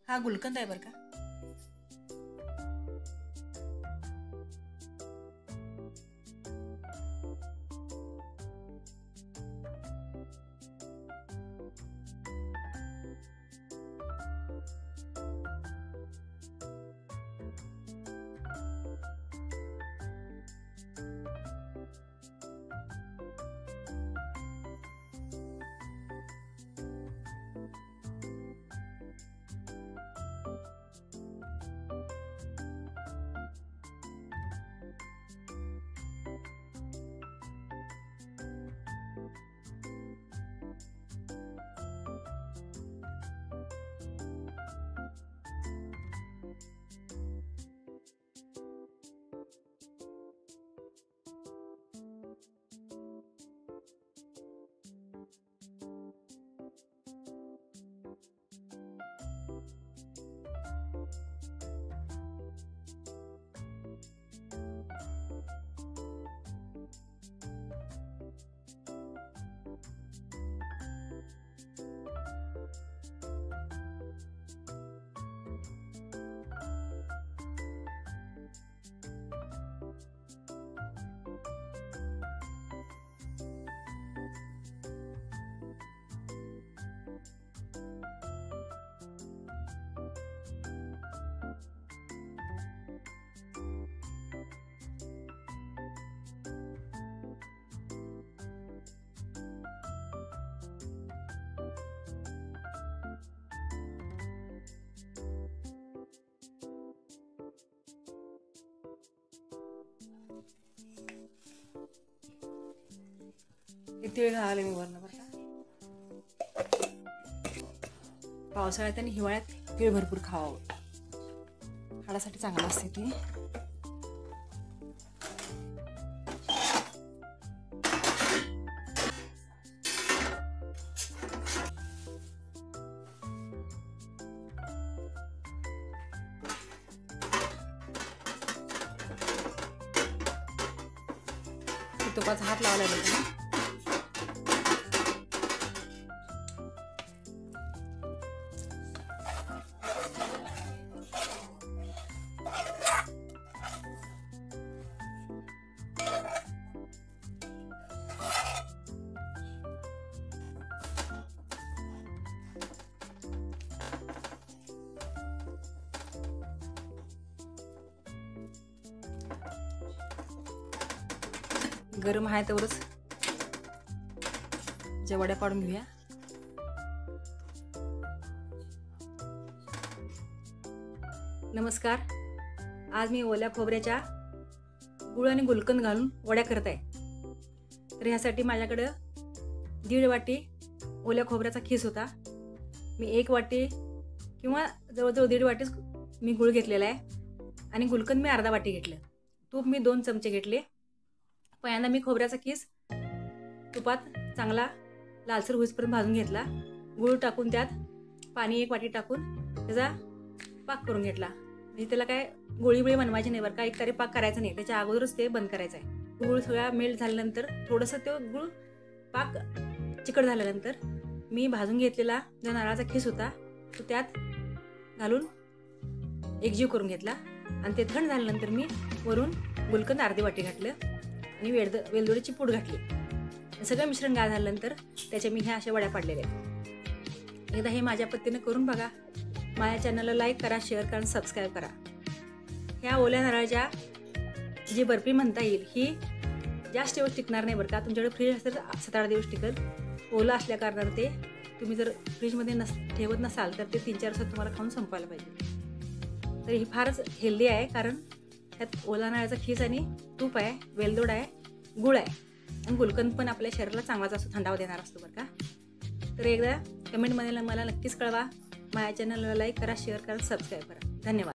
हा गुलकंद आहे बरं का। तीळ घालाले मी वरण बरं का। पावसाळ्यात आणि हिवाळ्यात तीळ भरपूर खावावं, हाडासाठी चांगलं असते ते। तुपाचा हात लावला आहे गरम आहे तेवढंच ज्या वड्या पाडून घेऊया। नमस्कार, आज मी ओल्या खोबऱ्याच्या गुळ आणि गुलकंद घालून वड्या करत आहे। तर ह्यासाठी माझ्याकडे 1.5 वाटी ओल्या खोबऱ्याचा खीस होता। मी 1 वाटी किंवा जवळजवळ 1.5 वाटीच मी गुळ घेतलेला आहे आणि गुलकंद मी अर्धा वाटी घेतलं। तूप मी 2 चमचे घेतले। पहिल्यांदा मी खोबऱ्याचा खीस तुपात चांगला लालसर होईपर्यंत भाजून घेतला। गूळ टाकून त्यात पाणी 1 वाटी टाकून त्याचा पाक करून घेतला। म्हणजे त्याला काय गोळी बनवायची नाही बरं का, एक तरी पाक करायचा नाही, त्याच्या अगोदरच ते बंद करायचं आहे। गूळ सगळा मेल्ट झाल्यानंतर थोडंसं तो गूळ पाक चिकट झाल्यानंतर मी भाजून घेतलेला जो नारळाचा खीस होता तो त्यात घालून एकजीव करून घेतला आणि ते थंड झाल्यानंतर मी वरून गुलकंद अर्धी वाटी घातलं आणि वेलदोडीची पूड घातली। सगळं मिश्रण गार झाल्यानंतर त्याच्या मी ह्या अशा वड्या पाडलेल्या आहेत। एकदा हे माझ्या पद्धतीने करून बघा। माझ्या चॅनलला लाईक करा, शेअर करा, सबस्क्राईब करा। ह्या ओल्या नारळाच्या जी बर्फी म्हणता येईल ही जास्त दिवस टिकणार नाही बरं का। तुमच्याकडे फ्रीज असेल तर 7-8 दिवस टिकल। ओला असल्या कारणाने ते तुम्ही जर फ्रीजमध्ये ठेवत नसाल तर ते 3-4 दिवसात तुम्हाला खाऊन संपवायला पाहिजे। तर ही फारच हेल्दी आहे कारण त्यात ओला नारळाचा खीस आणि तूप आहे, वेलदोड आहे, गुळ आहे आणि गुलकंद पण आपल्या शरीराला चांगलाच असतो, थंडावा देणार असतो बरं का। तर एकदा कमेंटमध्ये मला नक्कीच कळवा। माझ्या चॅनलला लाईक करा, शेअर करा, सबस्क्राईब करा। धन्यवाद।